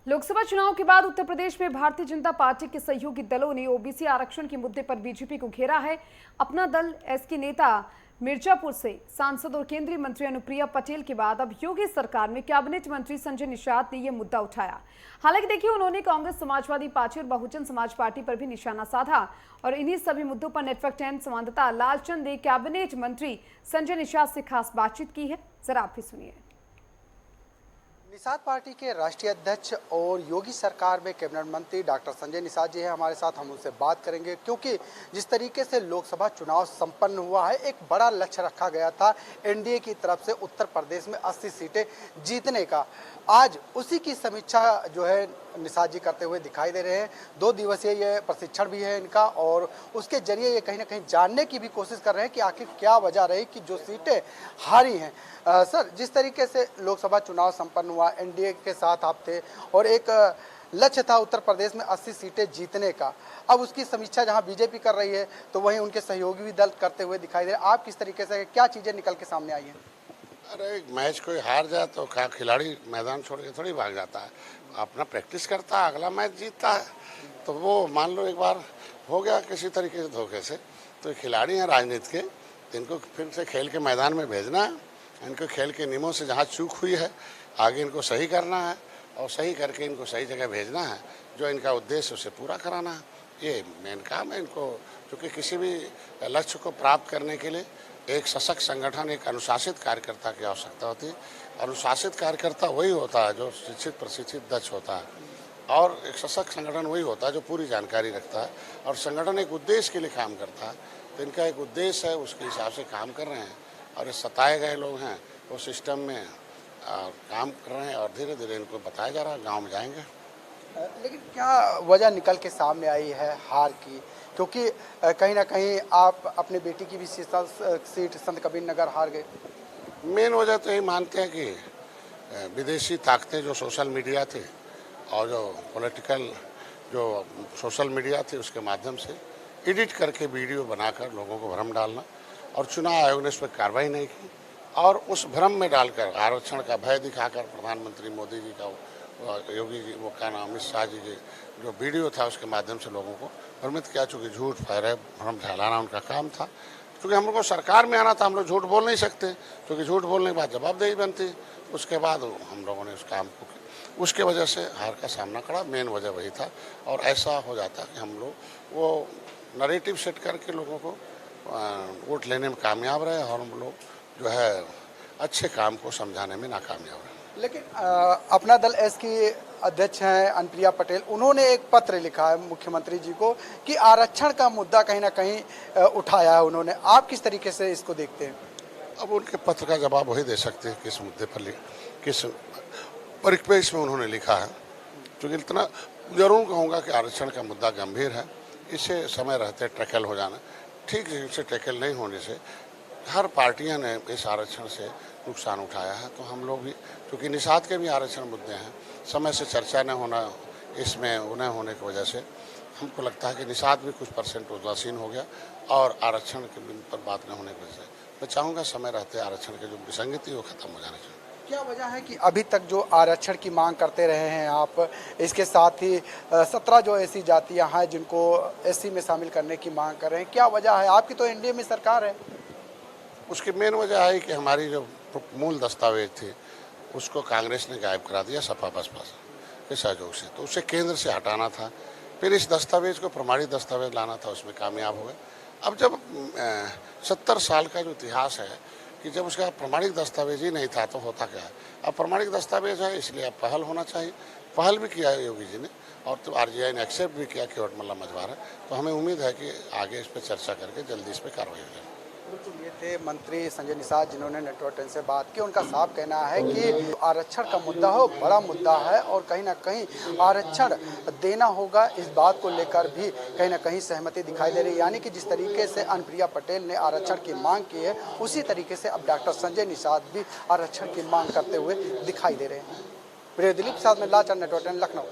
लोकसभा चुनाव के बाद उत्तर प्रदेश में भारतीय जनता पार्टी के सहयोगी दलों ने ओबीसी आरक्षण के मुद्दे पर बीजेपी को घेरा है। अपना दल एसके नेता मिर्जापुर से सांसद और केंद्रीय मंत्री अनुप्रिया पटेल के बाद अब योगी सरकार में कैबिनेट मंत्री संजय निषाद ने यह मुद्दा उठाया। हालांकि देखिए, उन्होंने कांग्रेस, समाजवादी पार्टी और बहुजन समाज पार्टी पर भी निशाना साधा और इन्हीं सभी मुद्दों पर नेटवर्क 10 संवाददाता लालचंद ने कैबिनेट मंत्री संजय निषाद से खास बातचीत की है। जरा आप भी सुनिए। निषाद पार्टी के राष्ट्रीय अध्यक्ष और योगी सरकार में कैबिनेट मंत्री डॉक्टर संजय निषाद जी हैं हमारे साथ। हम उनसे बात करेंगे क्योंकि जिस तरीके से लोकसभा चुनाव संपन्न हुआ है, एक बड़ा लक्ष्य रखा गया था एनडीए की तरफ से उत्तर प्रदेश में 80 सीटें जीतने का। आज उसी की समीक्षा जो है निषाद जी करते हुए दिखाई दे रहे हैं। 2 दिवसीय ये प्रशिक्षण भी है इनका और उसके जरिए ये कहीं ना कहीं जानने की भी कोशिश कर रहे हैं कि आखिर क्या वजह रही कि जो सीटें हारी हैं। सर, जिस तरीके से लोकसभा चुनाव संपन्न हुआ, एनडीए के साथ आप थे और एक लक्ष्य था उत्तर प्रदेश में 80 सीटें जीतने का, अब उसकी समीक्षा जहां बीजेपी कर रही है तो वहीं उनके सहयोगी भी दल करते हुए दिखाई दे रहे हैं। आप किस तरीके से, क्या चीज़ें निकल के सामने आई हैं? अरे, मैच कोई हार जाए तो क्या खिलाड़ी मैदान छोड़ के थोड़ी भाग जाता है, अपना प्रैक्टिस करता है, अगला मैच जीतता है। तो वो मान लो एक बार हो गया किसी तरीके से धोखे से, तो खिलाड़ी हैं राजनीति के, इनको फिर से खेल के मैदान में भेजना है। इनको खेल के नियमों से जहाँ चूक हुई है आगे इनको सही करना है और सही करके इनको सही जगह भेजना है। जो इनका उद्देश्य उसे पूरा कराना है, ये मेन काम है इनको। क्योंकि किसी भी लक्ष्य को प्राप्त करने के लिए एक सशक्त संगठन, एक अनुशासित कार्यकर्ता की आवश्यकता होती है। अनुशासित कार्यकर्ता वही होता है जो शिक्षित, प्रशिक्षित, दक्ष होता है, और एक सशक्त संगठन वही होता है जो पूरी जानकारी रखता है और संगठन एक उद्देश्य के लिए काम करता है। तो इनका एक उद्देश्य है, उसके हिसाब से काम कर रहे हैं और ये सताए गए लोग हैं वो सिस्टम में काम कर रहे हैं और धीरे धीरे इनको बताया जा रहा है गाँव में जाएंगे। लेकिन क्या वजह निकल के सामने आई है हार की? क्योंकि कहीं ना कहीं आप अपने बेटी की भी सीट संत कबीर नगर हार गए। मेन वजह तो यही मानते हैं कि विदेशी ताकतें जो सोशल मीडिया थे और जो पॉलिटिकल जो सोशल मीडिया थे उसके माध्यम से एडिट करके वीडियो बनाकर लोगों को भ्रम डालना, और चुनाव आयोग ने इस पर कार्रवाई नहीं की और उस भ्रम में डालकर आरक्षण का भय दिखाकर प्रधानमंत्री मोदी जी का, योगी जी, वो क्या नाम, अमित शाह जी के जो वीडियो था उसके माध्यम से लोगों को भ्रमित किया। चूँकि झूठ फैलाए, भ्रम फैलाना उनका काम था। क्योंकि हम लोग को सरकार में आना था, हम लोग झूठ बोल नहीं सकते, क्योंकि झूठ बोलने के बाद जवाबदेही बनती। उसके बाद हम लोगों ने उस काम को, उसके वजह से हार का सामना करा। मेन वजह वही था और ऐसा हो जाता कि हम लोग वो नरेटिव सेट करके लोगों को वोट लेने में कामयाब रहे और हम लोग जो है अच्छे काम को समझाने में नाकामयाब रहे। लेकिन अपना दल एस की अध्यक्ष हैं अनुप्रिया पटेल, उन्होंने एक पत्र लिखा है मुख्यमंत्री जी को कि आरक्षण का मुद्दा कहीं ना कहीं उठाया है उन्होंने। आप किस तरीके से इसको देखते हैं? अब उनके पत्र का जवाब वही दे सकते हैं किस मुद्दे पर, किस परिप्रेक्ष्य में उन्होंने लिखा है। क्योंकि इतना जरूर कहूँगा कि आरक्षण का मुद्दा गंभीर है, इसे समय रहते टैकल हो जाना। ठीक से टैकल नहीं होने से हर पार्टियां ने इस आरक्षण से नुकसान उठाया है। तो हम लोग भी, क्योंकि निषाद के भी आरक्षण मुद्दे हैं, समय से चर्चा न होना, इसमें उन्हें होने की वजह से हमको लगता है कि निषाद भी कुछ परसेंट उदासीन हो गया और आरक्षण के पर बात न होने की वजह से मैं चाहूँगा समय रहते आरक्षण की जो विसंगति वो खत्म हो जाना चाहिए। क्या वजह है कि अभी तक जो आरक्षण की मांग करते रहे हैं आप, इसके साथ ही 17 जो ऐसी जातियां हैं जिनको एससी में शामिल करने की मांग कर रहे हैं, क्या वजह है? आपकी तो एनडीए में सरकार है। उसकी मेन वजह है कि हमारी जो मूल दस्तावेज थे उसको कांग्रेस ने गायब करा दिया सपा बसपा के सहयोग से, तो उसे केंद्र से हटाना था। फिर इस दस्तावेज को प्रमाणित दस्तावेज लाना था, उसमें कामयाब हो गए। अब जब 70 साल का जो इतिहास है कि जब उसका प्रमाणिक दस्तावेज ही नहीं था तो होता क्या है। अब प्रमाणिक दस्तावेज है, इसलिए अब पहल होना चाहिए। पहल भी किया है योगी जी ने और तो आरजीआई ने एक्सेप्ट भी किया कि वोटमल्ला मझवार है। तो हमें उम्मीद है कि आगे इस पर चर्चा करके जल्दी इस पर कार्रवाई हो जाए। ये थे मंत्री संजय निषाद जिन्होंने नेटवर्क 10 से बात की। उनका साफ कहना है कि आरक्षण का मुद्दा हो, बड़ा मुद्दा है और कहीं ना कहीं आरक्षण देना होगा, इस बात को लेकर भी कहीं ना कहीं सहमति दिखाई दे रही है। यानी कि जिस तरीके से अनुप्रिया पटेल ने आरक्षण की मांग की है, उसी तरीके से अब डॉक्टर संजय निषाद भी आरक्षण की मांग करते हुए दिखाई दे रहे हैं। दिलीप के साथ में लालचंद, नेटवर्क 10, लखनऊ।